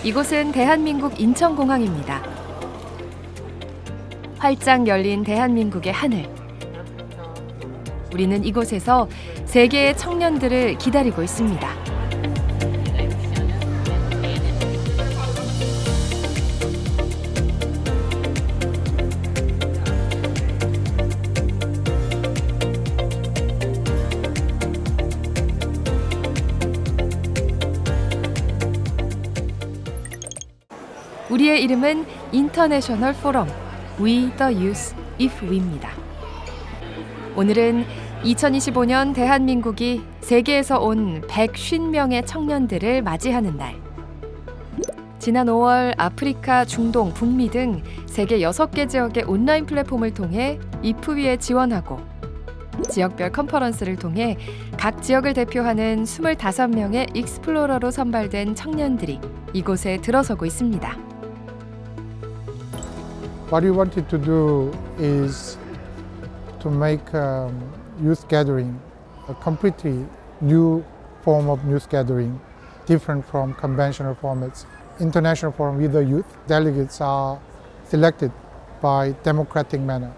이곳은 대한민국 인천공항입니다. 활짝 열린 대한민국의 하늘. 우리는 이곳에서 세계의 청년들을 기다리고 있습니다. 우리의 이름은 인터내셔널 포럼 We the Youth If We입니다. 오늘은 2025년 대한민국이 세계에서 온 150명의 청년들을 맞이하는 날. 지난 5월 아프리카, 중동, 북미 등 세계 6개 지역의 온라인 플랫폼을 통해 IFWE에 지원하고 지역별 컨퍼런스를 통해 각 지역을 대표하는 25명의 익스플로러로 선발된 청년들이 이곳에 들어서고 있습니다. What we wanted to do is to make youth gathering a completely new form of youth gathering, different from conventional formats. International Forum with the Youth delegates are selected by democratic manner,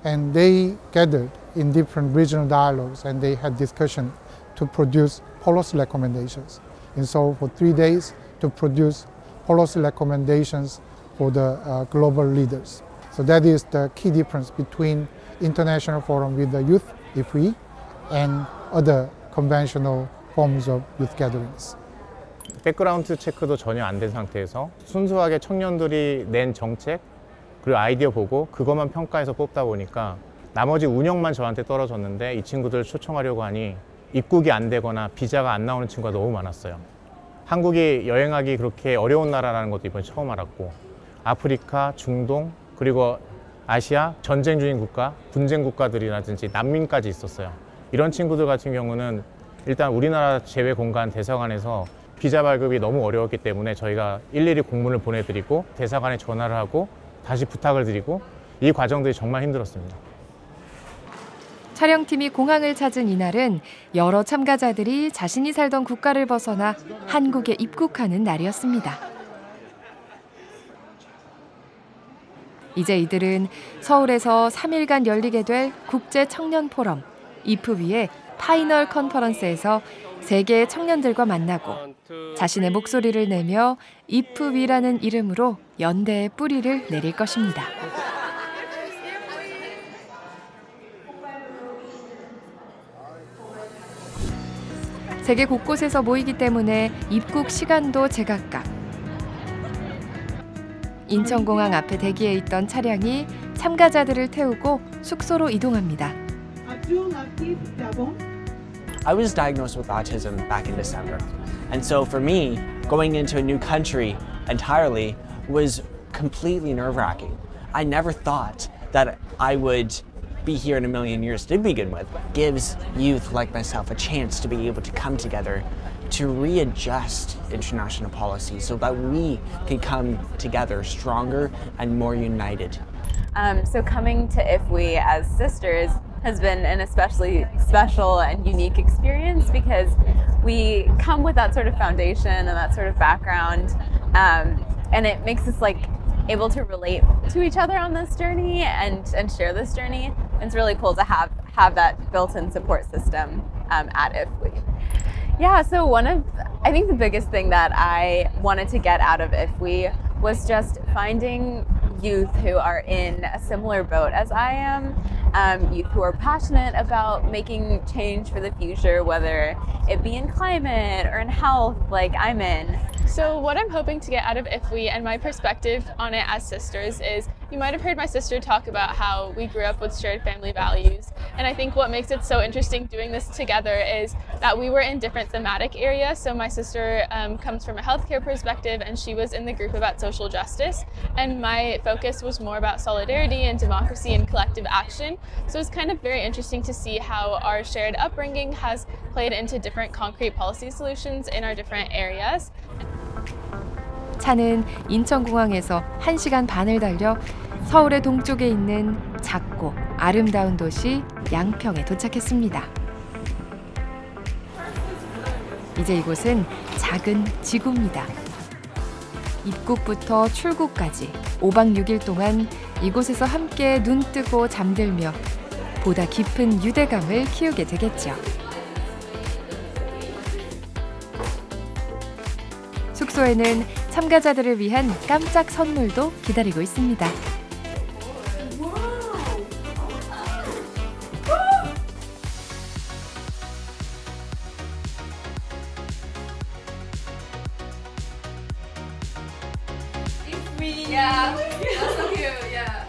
and they gathered in different regional dialogues and they had discussion to produce policy recommendations. And so for 3 days to produce policy recommendations for the global leaders. So that is the key difference between International Forum with the Youth, IFWE, and other conventional forms of youth gatherings. 백그라운드 체크도 전혀 안 된 상태에서 순수하게 청년들이 낸 정책 그리고 아이디어 보고 그것만 평가해서 뽑다 보니까 나머지 운영만 저한테 떨어졌는데 이 친구들을 초청하려고 하니 입국이 안 되거나 비자가 안 나오는 친구가 너무 많았어요. 한국이 여행하기 그렇게 어려운 나라라는 것도 이번에 처음 알았고 아프리카, 중동, 그리고 아시아 전쟁 중인 국가, 분쟁 국가들이라든지 난민까지 있었어요. 이런 친구들 같은 경우는 일단 우리나라 제외 공간 대사관에서 비자 발급이 너무 어려웠기 때문에 저희가 일일이 공문을 보내드리고 대사관에 전화를 하고 다시 부탁을 드리고 이 과정들이 정말 힘들었습니다. 촬영팀이 공항을 찾은 이날은 여러 참가자들이 자신이 살던 국가를 벗어나 한국에 입국하는 날이었습니다. 이제 이들은 서울에서 3일간 열리게 될 국제 청년 포럼 IFWE의 파이널 컨퍼런스에서 세계의 청년들과 만나고 자신의 목소리를 내며 IFWE라는 이름으로 연대의 뿌리를 내릴 것입니다. 세계 곳곳에서 모이기 때문에 입국 시간도 제각각. 인천공항 앞에 대기해 있던 차량이 참가자들을 태우고 숙소로 이동합니다. I was diagnosed with autism back in December. And so for me, going into a new country entirely was completely nerve-wracking. I never thought that I would be here in a million years to begin with. Gives youth like myself a chance to be able to come together to readjust international policy so that we can come together stronger and more united. So coming to IFWE as sisters has been an especially special and unique experience because we come with that sort of foundation and that sort of background, and it makes us like able to relate to each other on this journey and share this journey. It's really cool to have that built-in support system at IFWE. Yeah, so I think the biggest thing that I wanted to get out of IFWE was just finding youth who are in a similar boat as I am, youth who are passionate about making change for the future, whether it be in climate or in health like I'm in. So what I'm hoping to get out of IFWE and my perspective on it as sisters is you might have heard my sister talk about how we grew up with shared family values. And I think what makes it so interesting doing this together is that we were in different thematic areas. So my sister comes from a healthcare perspective and she was in the group about social justice. And my focus was more about solidarity and democracy and collective action. So it's kind of very interesting to see how our shared upbringing has played into different concrete policy solutions in our different areas. 차는 인천공항에서 1시간 반을 달려 서울의 동쪽에 있는 작고 아름다운 도시 양평에 도착했습니다. 이제 이곳은 작은 지구입니다. 입국부터 출국까지 5박 6일 동안 이곳에서 함께 눈 뜨고 잠들며 보다 깊은 유대감을 키우게 되겠죠. 숙소에는 참가자들을 위한 깜짝 선물도 기다리고 있습니다. Yeah, that's so cute. Yeah,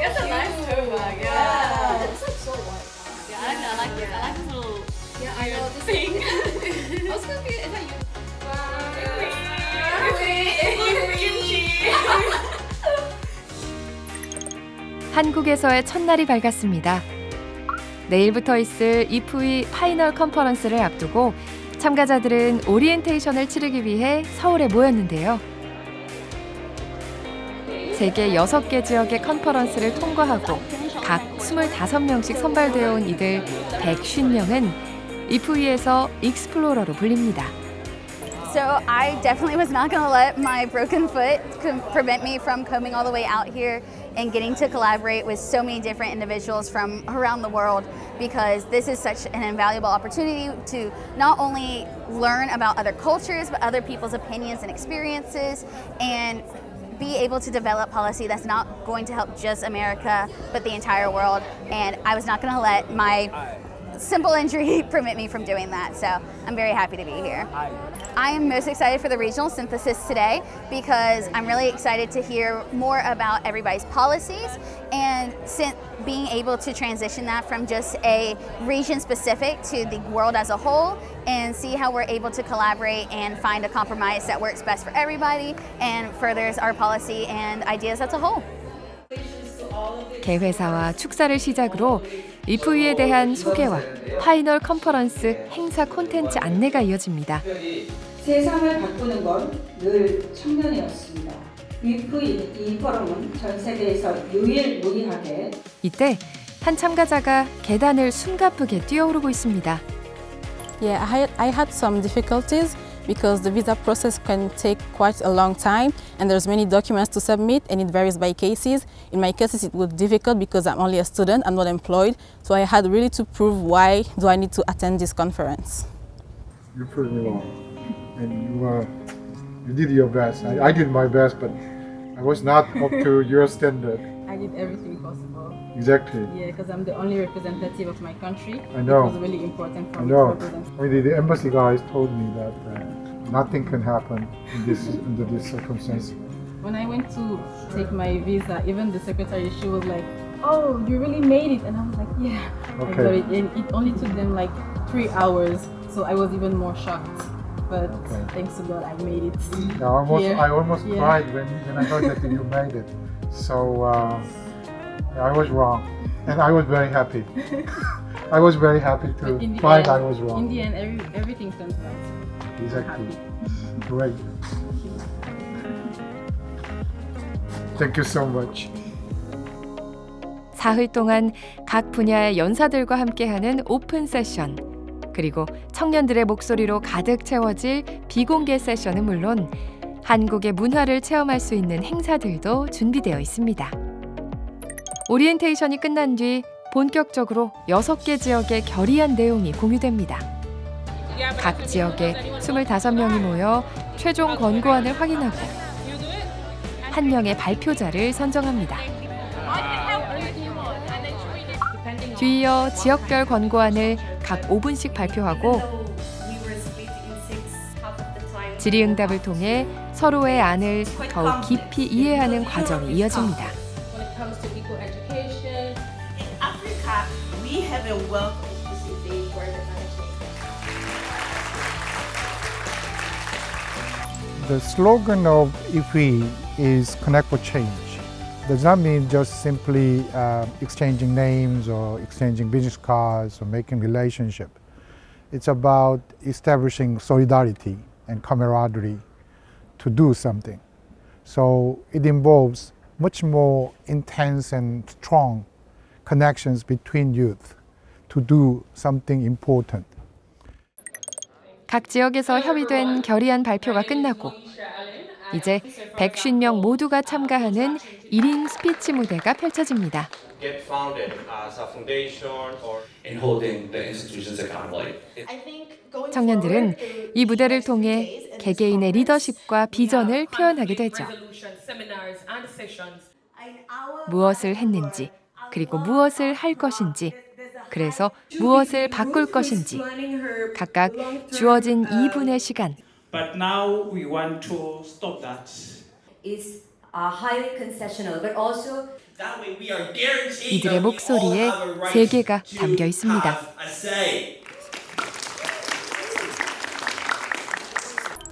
that's a nice throwback. Yeah, it's like so white. Yeah, I like it. I like this little. Yeah, I know this thing. I was confused. Is that you? 한국에서의 첫날이 밝았습니다. 내일부터 있을 IFWE 파이널 컨퍼런스를 앞두고 참가자들은 오리엔테이션을 치르기 위해 서울에 모였는데요. 세계 6개 지역의 컨퍼런스를 통과하고 각 25명씩 선발되어 온 이들 150명은 IFWE에서 익스플로러로 불립니다. So I definitely was not going to let my broken foot prevent me from coming all the way out here and getting to collaborate with so many different individuals from around the world, because this is such an invaluable opportunity to not only learn about other cultures but other people's opinions and experiences, and be able to develop policy that's not going to help just America but the entire world. And I was not going to let my simple injury prevent me from doing that. So I'm very happy to be here. I am most excited for the regional synthesis today because I'm really excited to hear more about everybody's policies, and being able to transition that from just a region specific to the world as a whole, and see how we're able to collaborate and find a compromise that works best for everybody and furthers our policy and ideas as a whole. 개회사와 축사를 시작으로 IFWE에 대한 소개와 파이널 컨퍼런스 행사 콘텐츠 안내가 이어집니다. 세상을 바꾸는 건 늘 청년이었습니다. IFWE 이 포럼은 전 세계에서 유일무이하게 이때 한 참가자가 계단을 숨가쁘게 뛰어오르고 있습니다. Yeah, I had some difficulties because the visa process can take quite a long time and there's many documents to submit and it varies by cases. In my cases it was difficult because I'm only a student, I'm not employed, so I had really to prove why do I need to attend this conference. You proved me wrong, and you did your best. I did my best, but I was not up to your standard. I did everything possible. Exactly. Yeah, because I'm the only representative of my country. I know. It was really important for I me know. to represent. I mean, the embassy guys told me that nothing can happen under this circumstance. When I went to take my visa, even the secretary, she was like, "Oh, you really made it," and I was like, "Yeah, I got it." And it only took them like 3 hours, so I was even more shocked. But thanks to God, I made it. Yeah, I almost Yeah. cried when I heard that you made it. So I was wrong, and I was very happy. I was very happy to In the find end, I was wrong. In the end, everything turned right. Exactly. Great. Thank you so much. 사흘 동안 각 분야의 연사들과 함께하는 오픈 세션, 그리고 청년들의 목소리로 가득 채워질 비공개 세션은 물론 한국의 문화를 체험할 수 있는 행사들도 준비되어 있습니다. 오리엔테이션이 끝난 뒤 본격적으로 6개 지역의 결의안 내용이 공유됩니다. 각 지역에 25명이 모여 최종 권고안을 확인하고 한 명의 발표자를 선정합니다. 뒤이어 지역별 권고안을 각 5분씩 발표하고 질의응답을 통해 서로의 안을 더욱 깊이 이해하는 과정이 이어집니다. The slogan of IFWE is Connect for Change. Does not mean just simply exchanging names or exchanging business cards or making relationship. It's about establishing solidarity and camaraderie to do something. So it involves much more intense and strong connections between youth to do something important. 각 지역에서 협의된 결의안 발표가 끝나고 이제 150명 모두가 참가하는 1인 스피치 무대가 펼쳐집니다. get founded as a foundation or in holding the institutions accountable. 청년들은 이 무대를 통해 개개인의 리더십과 비전을 표현하게 되죠. 무엇을 했는지, 그리고 무엇을 할 것인지, 그래서 무엇을 바꿀 것인지, 각각 주어진 2분의 시간. But now we want to stop that. Is highly concessional, but also That way we are guaranteed 이들의 that we 목소리에 all have a right 세계가 to 담겨 있습니다. have a say.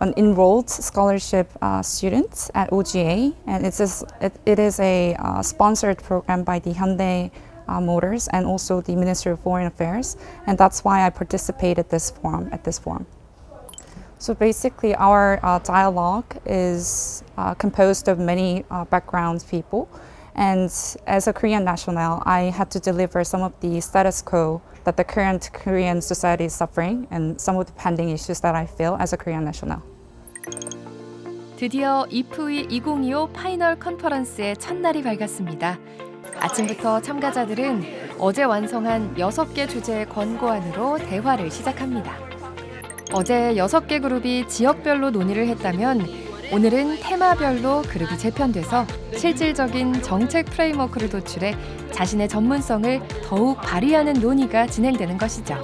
An enrolled scholarship student at OGA, and it is a sponsored program by the Hyundai Motors and also the Ministry of Foreign Affairs, and that's why I participated at this forum. So basically, our dialogue is composed of many background people, and as a Korean national, I had to deliver some of the status quo that the current Korean society is suffering and some of the pending issues that I feel as a Korean national. 드디어 IFWE 2025 파이널 컨퍼런스의 첫날이 밝았습니다. 아침부터 참가자들은 어제 완성한 6개 주제의 권고안으로 대화를 시작합니다. 어제 6개 그룹이 지역별로 논의를 했다면 오늘은 테마별로 그룹이 재편돼서 실질적인 정책 프레임워크를 도출해 자신의 전문성을 더욱 발휘하는 논의가 진행되는 것이죠.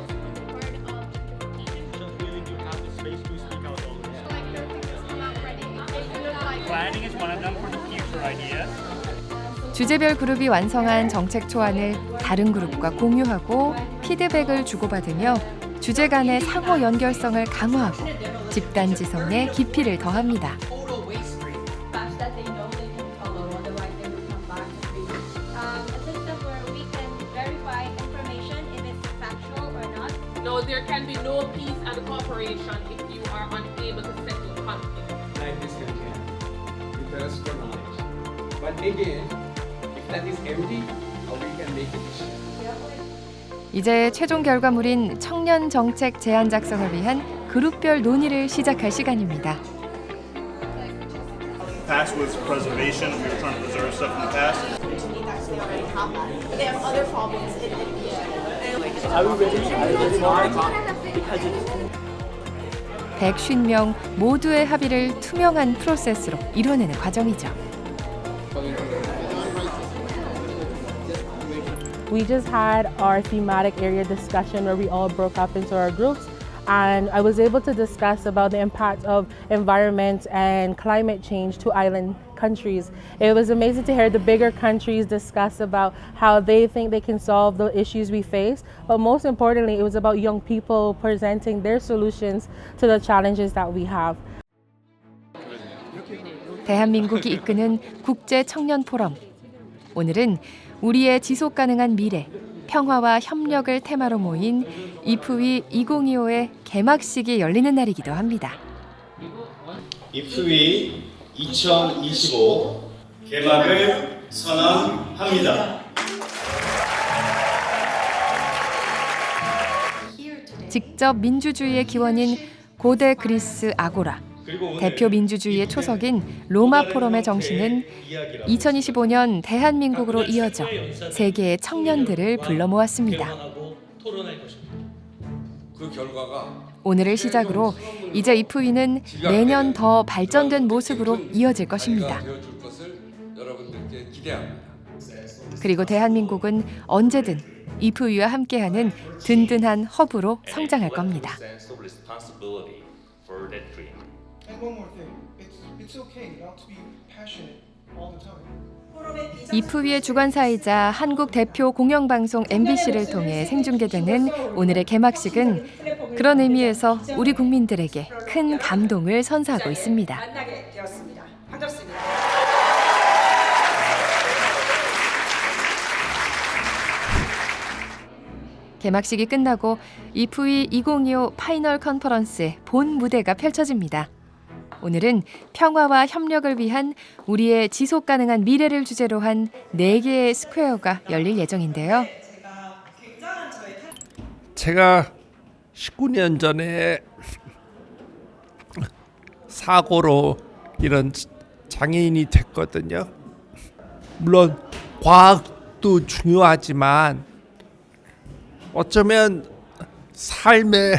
주제별 그룹이 완성한 정책 초안을 다른 그룹과 공유하고 피드백을 주고받으며 주제 간의 상호 연결성을 강화하고 집단 지성의 깊이를 더합니다. No, there can be no peace and cooperation if you are unable to settle conflict. Like this can we thirst for knowledge. But again, if that is empty, how we can make it? 이제 최종 결과물인 청년 정책 제안 작성을 위한 그룹별 논의를 시작할 시간입니다. Past was preservation. We were trying to preserve stuff in the past. They have other problems in India. Are we ready now? Because 150명 모두의 합의를 투명한 프로세스로 이뤄내는 과정이죠. We just had our thematic area discussion where we all broke up into our groups, and I was able to discuss about the impact of environment and climate change to island countries. It was amazing to hear the bigger countries discuss about how they think they can solve the issues we face, but most importantly, it was about young people presenting their solutions to the challenges that we have. 대한민국이 이끄는 국제 청년 포럼. 오늘은 우리의 지속 가능한 미래, 평화와 협력을 테마로 모인 IFWE 2025의 개막식이 열리는 날이기도 합니다. IFWE 2025 개막을 선언합니다. 직접 민주주의의 기원인 고대 그리스 아고라, 대표 민주주의의 초석인 로마 포럼의 정신은 2025년 대한민국으로 이어져 세계의 청년들을 불러 모았습니다. 오늘을 시작으로 이제 IFWE는 내년 더 발전된 모습으로 이어질 것입니다. 그리고 대한민국은 언제든 IFWE와 함께하는 든든한 허브로 성장할 겁니다. And one more thing, it's okay not to be passionate all the time. IFWE의 주관사이자 한국 대표 공영방송 MBC를 통해 생중계되는 오늘의 개막식은 그런 의미에서 우리 국민들에게 큰 감동을 선사하고 있습니다. 만나게 되었습니다. 반갑습니다. 개막식이 끝나고 IFWE 2025 파이널 컨퍼런스의 본 무대가 펼쳐집니다. 오늘은 평화와 협력을 위한 우리의 지속 가능한 미래를 주제로 한 4개의 스퀘어가 열릴 예정인데요. 제가 19년 전에 사고로 이런 장애인이 됐거든요. 물론 과학도 중요하지만 어쩌면 삶에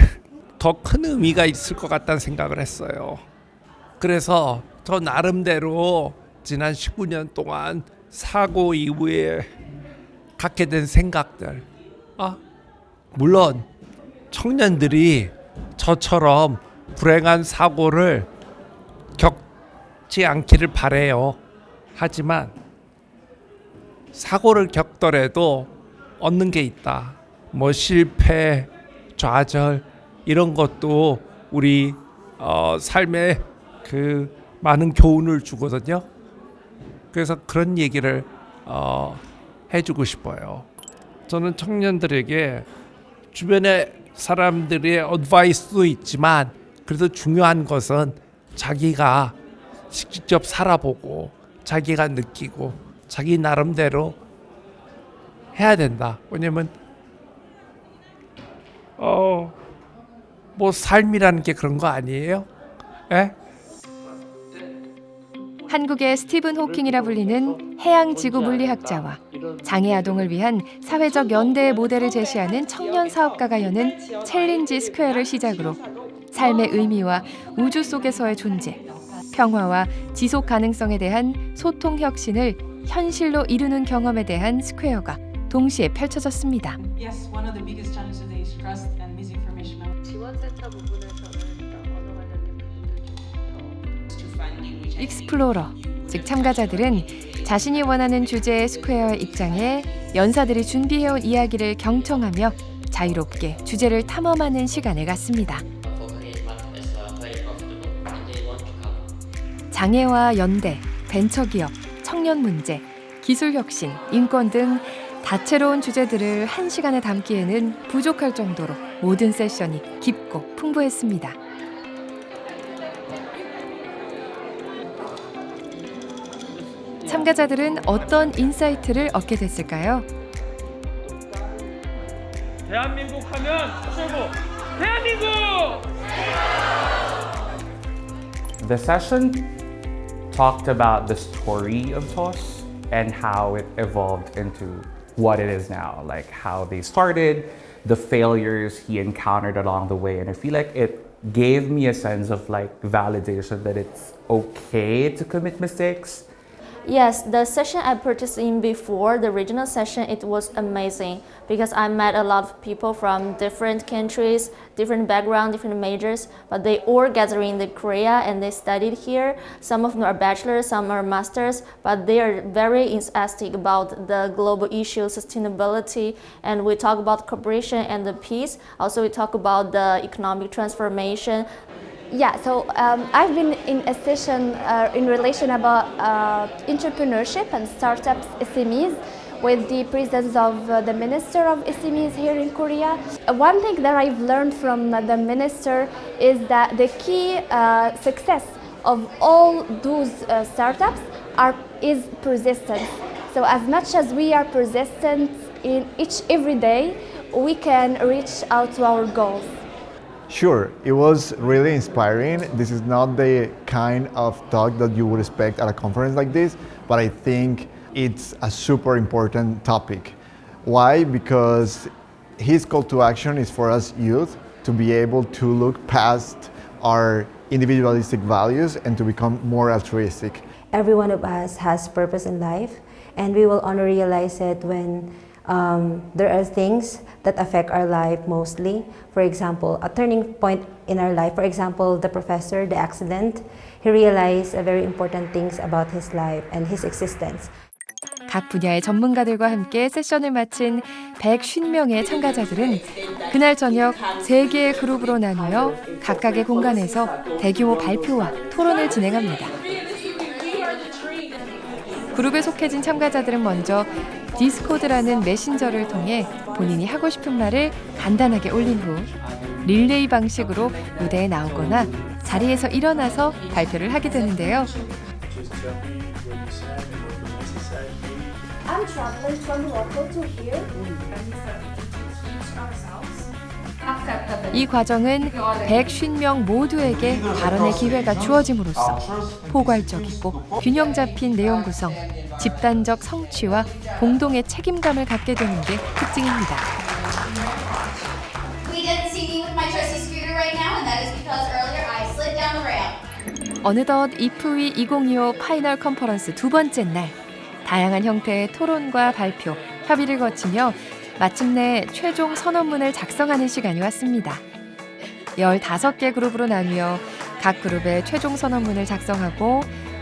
더 큰 의미가 있을 것 같다는 생각을 했어요. 그래서 저 나름대로 지난 19년 동안 사고 이후에 갖게 된 생각들, 물론 청년들이 저처럼 불행한 사고를 겪지 않기를 바라요. 하지만 사고를 겪더라도 얻는 게 있다. 뭐 실패, 좌절 이런 것도 우리 삶에 그 많은 교훈을 주거든요. 그래서 그런 얘기를 해주고 싶어요. 저는 청년들에게 주변의 사람들의 어드바이스도 있지만 그래도 중요한 것은 자기가 직접 살아보고 자기가 느끼고 자기 나름대로 해야 된다. 왜냐면 뭐 삶이라는 게 그런 거 아니에요? 에? 한국의 스티븐 호킹이라 불리는 해양지구 물리학자와 장애 아동을 위한 사회적 연대의 모델을 제시하는 청년 사업가가 여는 챌린지 스퀘어를 시작으로 삶의 의미와 우주 속에서의 존재, 평화와 지속 가능성에 대한 소통 혁신을 현실로 이루는 경험에 대한 스퀘어가 동시에 펼쳐졌습니다. Yes, one of the biggest challenges today is trust and misinformation. 지원센터 부분에서는 언어 관련된 부분들 익스플로러, 즉 참가자들은 자신이 원하는 주제의 스퀘어에 입장해 연사들이 준비해온 이야기를 경청하며 자유롭게 주제를 탐험하는 시간을 갖습니다. 장애와 연대, 벤처기업, 청년 문제, 기술 혁신, 인권 등 다채로운 주제들을 한 시간에 담기에는 부족할 정도로 모든 세션이 깊고 풍부했습니다. 참가자들은 어떤 인사이트를 얻게 됐을까요? 대한민국 하면 최고! 대한민국! The session talked about the story of TOS and how it evolved into what it is now, like how they started, the failures he encountered along the way, and I feel like it gave me a sense of like validation that it's okay to commit mistakes. Yes, the session I purchased in before, the regional session, it was amazing because I met a lot of people from different countries, different background, different majors, but they all gathering in Korea and they studied here. Some of them are bachelors, some are masters, but they are very enthusiastic about the global issue, sustainability, and we talk about cooperation and the peace. Also, we talk about the economic transformation. Yeah, so I've been in a session in relation about entrepreneurship and startups, SMEs, with the presence of the Minister of SMEs here in Korea. One thing that I've learned from the Minister is that the key success of all those startups is persistence. So as much as we are persistent in every day, we can reach out to our goals. Sure, it was really inspiring. This is not the kind of talk that you would expect at a conference like this, but I think it's a super important topic. Why? Because his call to action is for us youth to be able to look past our individualistic values and to become more altruistic. Every one of us has purpose in life, and we will only realize it when there are things that affect our life mostly. For example, a turning point in our life. For example, the professor, the accident, he realized very important things about his life and his existence. 각 분야의 전문가들과 함께 세션을 마친 150명의 참가자들은 그날 저녁 3개의 그룹으로 나누어 각각의 공간에서 대규모 발표와 토론을 진행합니다. 그룹에 속해진 참가자들은 먼저 디스코드라는 메신저를 통해 본인이 하고 싶은 말을 간단하게 올린 후 릴레이 방식으로 무대에 나오거나 자리에서 일어나서 발표를 하게 되는데요. I'm traveling from Morocco to here. 이 과정은 150명 모두에게 발언의 기회가 주어짐으로써 포괄적이고 균형 잡힌 내용 구성, 집단적 성취와 공동의 책임감을 갖게 되는 게 특징입니다. 어느덧 이프위 2025 파이널 컨퍼런스 두 번째 날, 다양한 형태의 토론과 발표, 협의를 거치며 마침내 최종 선언문을 작성하는 시간이 왔습니다. 15개 그룹으로 나뉘어 각 그룹의 최종 선언문을 작성하고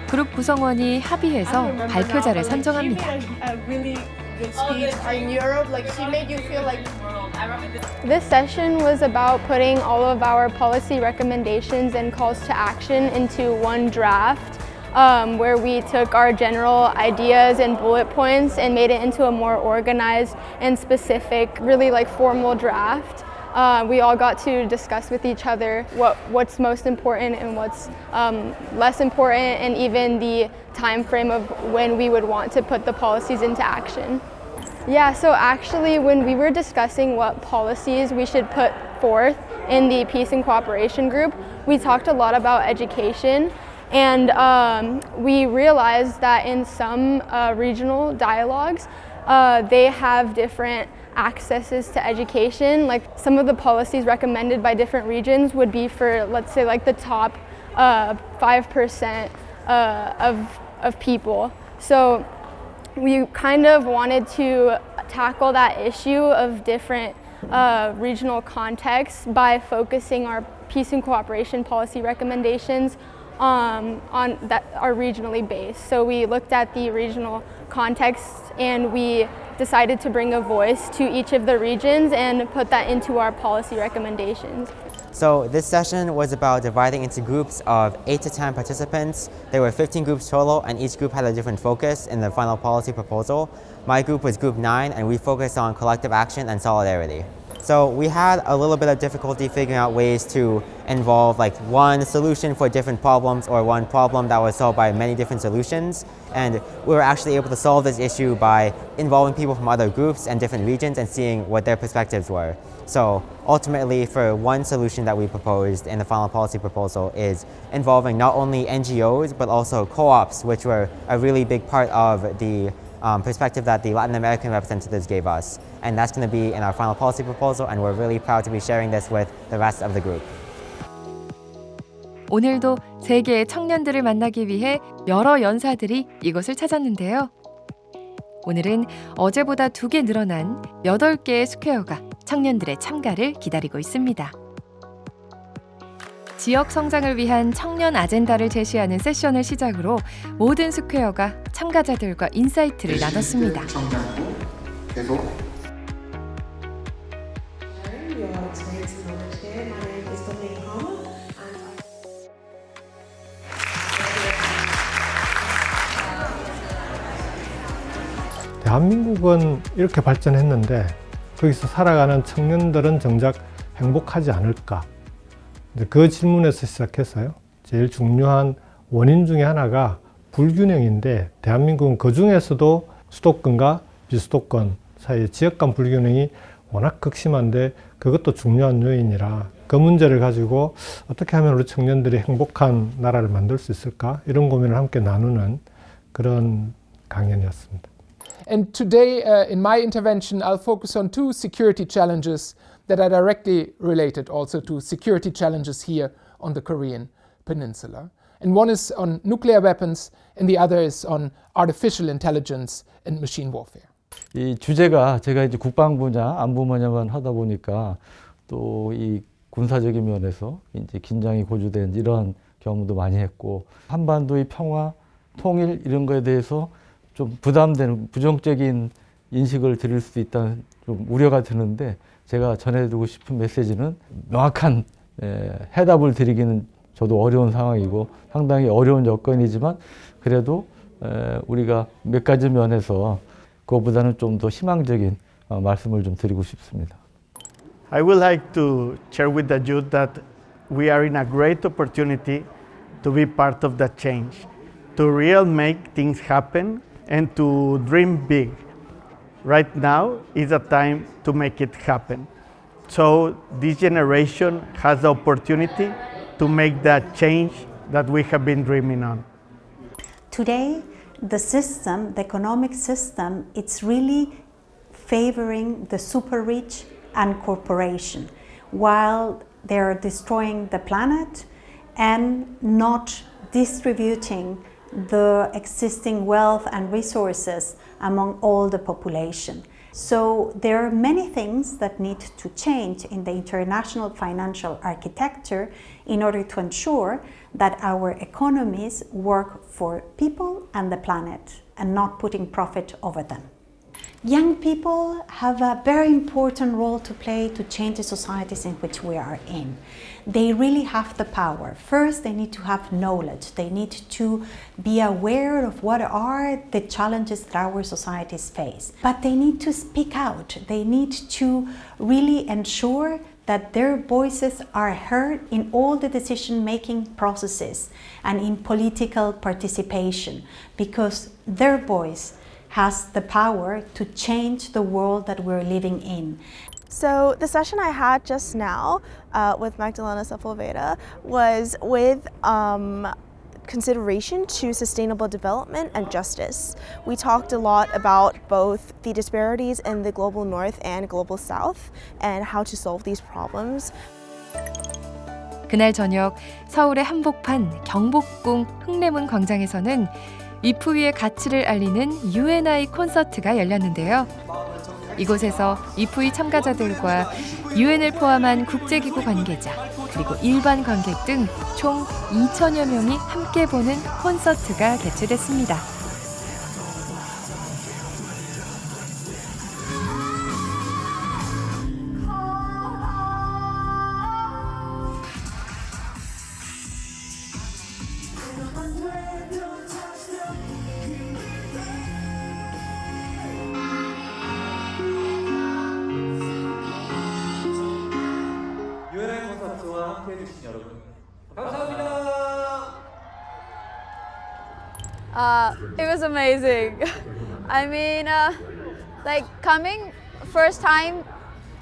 그룹 구성원이 합의해서 발표자를 선정합니다. This session was about putting all of our policy recommendations and calls to action into one draft, where we took our general ideas and bullet points and made it into a more organized and specific, really like formal draft. We all got to discuss with each other what's most important and what's less important, and even the time frame of when we would want to put the policies into action. Yeah, so actually when we were discussing what policies we should put forth in the Peace and Cooperation group, we talked a lot about education, and we realized that in some regional dialogues, they have different accesses to education. Like some of the policies recommended by different regions would be for, let's say, like the top 5% of people. So we kind of wanted to tackle that issue of different regional contexts by focusing our peace and cooperation policy recommendations on that are regionally based. So we looked at the regional context and we decided to bring a voice to each of the regions and put that into our policy recommendations. So this session was about dividing into groups of 8 to 10 participants. There were 15 groups total, and each group had a different focus in the final policy proposal. My group was group 9, and we focused on collective action and solidarity. So we had a little bit of difficulty figuring out ways to involve like one solution for different problems or one problem that was solved by many different solutions. And we were actually able to solve this issue by involving people from other groups and different regions and seeing what their perspectives were. So ultimately, for one solution that we proposed in the final policy proposal is involving not only NGOs but also co-ops, which were a really big part of the perspective that the Latin American representatives gave us. And that's going to be in our final policy proposal, and we're really proud to be sharing this with the rest of the group. 오늘도 세계의 청년들을 만나기 위해 여러 연사들이 이곳을 찾았는데요. 오늘은 어제보다 2개 늘어난 8개의 스퀘어가 청년들의 참가를 기다리고 있습니다. 지역 성장을 위한 청년 아젠다를 제시하는 세션을 시작으로 모든 스퀘어가 참가자들과 인사이트를 나눴습니다. 대한민국은 이렇게 발전했는데 거기서 살아가는 청년들은 정작 행복하지 않을까? 그 질문에서 시작해서요. 제일 중요한 원인 중에 하나가 불균형인데, 대한민국은 그 중에서도 수도권과 비수도권 사이의 지역 간 불균형이 워낙 극심한데 그것도 중요한 요인이라 그 문제를 가지고 어떻게 하면 우리 청년들이 행복한 나라를 만들 수 있을까? 이런 고민을 함께 나누는 그런 강연이었습니다. And today, in my intervention, I'll focus on 2 security challenges that are directly related also to security challenges here on the Korean Peninsula. And one is on nuclear weapons, and the other is on artificial intelligence and machine warfare. 이 주제가 제가 이제 국방 분야, 안보 분야만 하다 보니까 또 이 군사적인 면에서 이제 긴장이 고조된 이러한 경험도 많이 했고, 한반도의 평화, 통일 이런 거에 대해서 좀 부담되는 부정적인 인식을 드릴 수 있다는 좀 우려가 드는데, 제가 전해드리고 싶은 메시지는 명확한 해답을 드리기는 저도 어려운 상황이고 상당히 어려운 여건이지만 그래도 우리가 몇 가지 면에서 그것보다는 좀 더 희망적인 말씀을 좀 드리고 싶습니다. I would like to share with the youth that we are in a great opportunity to be part of that change, to really make things happen and to dream big. Right now is a time to make it happen. So this generation has the opportunity to make that change that we have been dreaming on. Today, the system, the economic system, it's really favoring the super rich and corporation while they're destroying the planet and not distributing the existing wealth and resources among all the population. So there are many things that need to change in the international financial architecture in order to ensure that our economies work for people and the planet and not putting profit over them. Young people have a very important role to play to change the societies in which we are in. They really have the power. First, they need to have knowledge. They need to be aware of what are the challenges that our societies face. But they need to speak out. They need to really ensure that their voices are heard in all the decision-making processes and in political participation, because their voice has the power to change the world that we're living in. So the session I had just now with Magdalena Sepulveda was with consideration to sustainable development and justice. We talked a lot about both the disparities in the global north and global south and how to solve these problems. 그날 저녁 서울의 한복판 경복궁 흥례문 광장에서는 이프위의 가치를 알리는 UNI 콘서트가 열렸는데요. 이곳에서 이프위 참가자들과 UN을 포함한 국제기구 관계자, 그리고 일반 관객 등 총 2천여 명이 함께 보는 콘서트가 개최됐습니다. It was amazing. I mean, like coming first time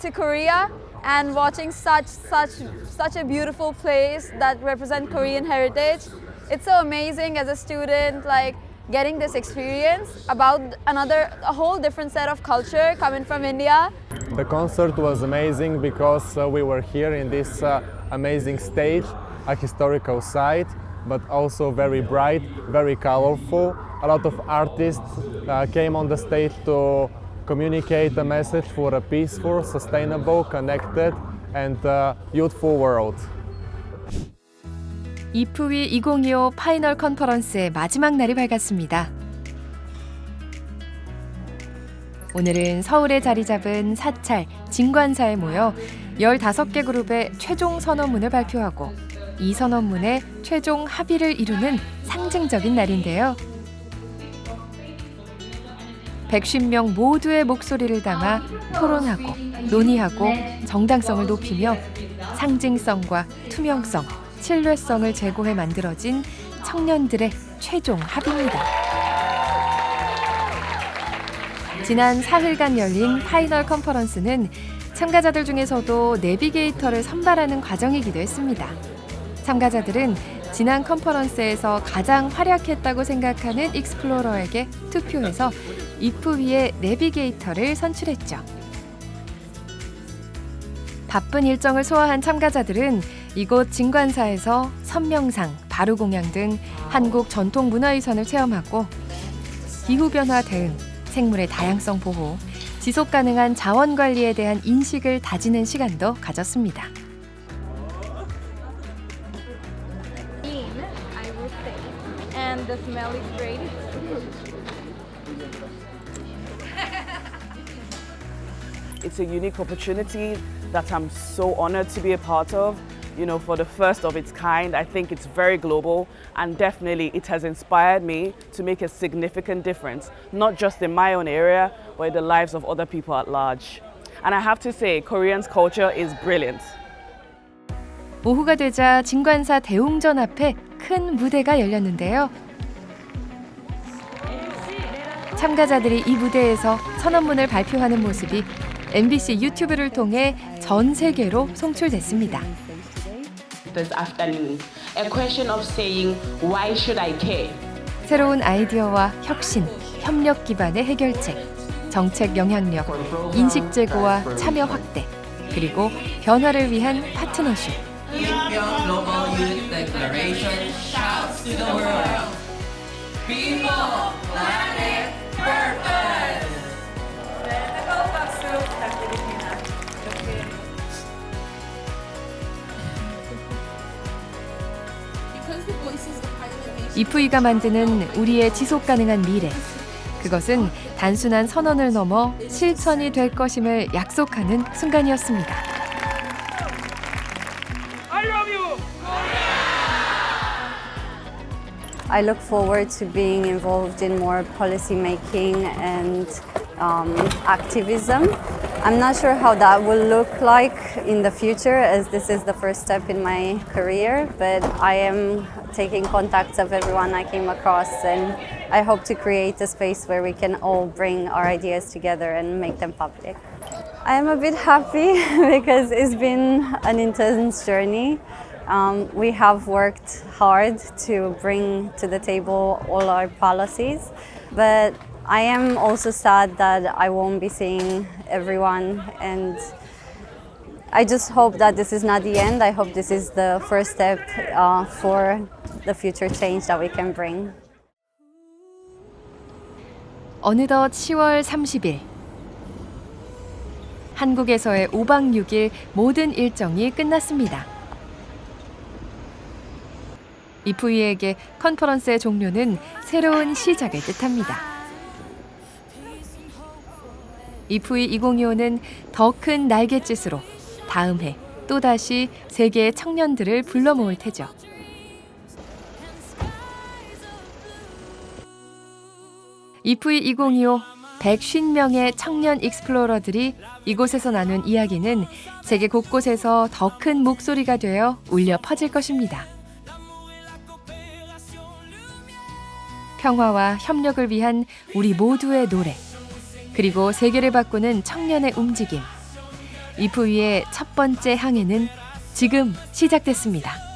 to Korea and watching such a beautiful place that represent Korean heritage. It's so amazing as a student, like getting this experience about a whole different set of culture coming from India. The concert was amazing because we were here in this amazing stage, a historical site, but also very bright, very colorful. A lot of artists came on the stage to communicate a message for a peaceful, sustainable, connected and youthful world. 이프위 2025 파이널 컨퍼런스의 마지막 날이 밝았습니다. 오늘은 서울에 자리 잡은 사찰, 진관사에 모여 15개 그룹의 최종 선언문을 발표하고 이 선언문의 최종 합의를 이루는 상징적인 날인데요. 150명 모두의 목소리를 담아 토론하고 논의하고 정당성을 높이며 상징성과 투명성, 신뢰성을 제고해 만들어진 청년들의 최종 합의입니다. 지난 사흘간 열린 파이널 컨퍼런스는 참가자들 중에서도 내비게이터를 선발하는 과정이기도 했습니다. 참가자들은 지난 컨퍼런스에서 가장 활약했다고 생각하는 익스플로러에게 투표해서 이프위의 내비게이터를 선출했죠. 바쁜 일정을 소화한 참가자들은 이곳 진관사에서 선명상, 바루공양 등 한국 전통 문화유산을 체험하고 기후변화 대응, 생물의 다양성 보호, 지속가능한 자원관리에 대한 인식을 다지는 시간도 가졌습니다. And the smell is great. It's a unique opportunity that I'm so honored to be a part of. You know, for the first of its kind, I think it's very global and definitely it has inspired me to make a significant difference, not just in my own area, but in the lives of other people at large. And I have to say, Korean's culture is brilliant. 오후가 되자 진관사 대웅전 앞에 큰 무대가 열렸는데요. 참가자들이 이 무대에서 선언문을 발표하는 모습이 MBC 유튜브를 통해 전 세계로 송출됐습니다. This afternoon, a question of saying, why should I care? 새로운 아이디어와 혁신, 협력 기반의 해결책, 정책 영향력, 인식 제고와 참여 확대, 그리고 변화를 위한 파트너십. Global Youth Declaration shouts to the world. People, planet, purpose. 네, 뜨거운 박수 부탁드립니다. 이프이가 만드는 우리의 지속 가능한 미래. 그것은 단순한 선언을 넘어 실천이 될 것임을 약속하는 순간이었습니다. I love you. I look forward to being involved in more policy making and activism. I'm not sure how that will look like in the future, as this is the first step in my career, but I am taking contacts of everyone I came across, and I hope to create a space where we can all bring our ideas together and make them public. I am a bit happy because it's been an intense journey. We have worked hard to bring to the table all our policies, but I am also sad that I won't be seeing everyone, and I just hope that this is not the end. I hope this is the first step for the future change that we can bring. 어느덧 10월 30일. 한국에서의 5박 6일 모든 일정이 끝났습니다. 이프이에게 컨퍼런스의 종료는 새로운 시작을 뜻합니다. 이프이 2025는 더 큰 날갯짓으로 다음 해 또다시 세계의 청년들을 불러 모을 테죠. 이프이 2025 150명의 청년 익스플로러들이 이곳에서 나눈 이야기는 세계 곳곳에서 더 큰 목소리가 되어 울려 퍼질 것입니다. 평화와 협력을 위한 우리 모두의 노래, 그리고 세계를 바꾸는 청년의 움직임. 이프이의 첫 번째 항해는 지금 시작됐습니다.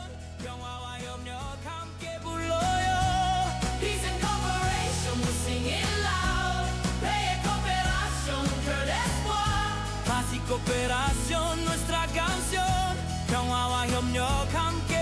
Cooperación, nuestra canción, 평화와 협력 함께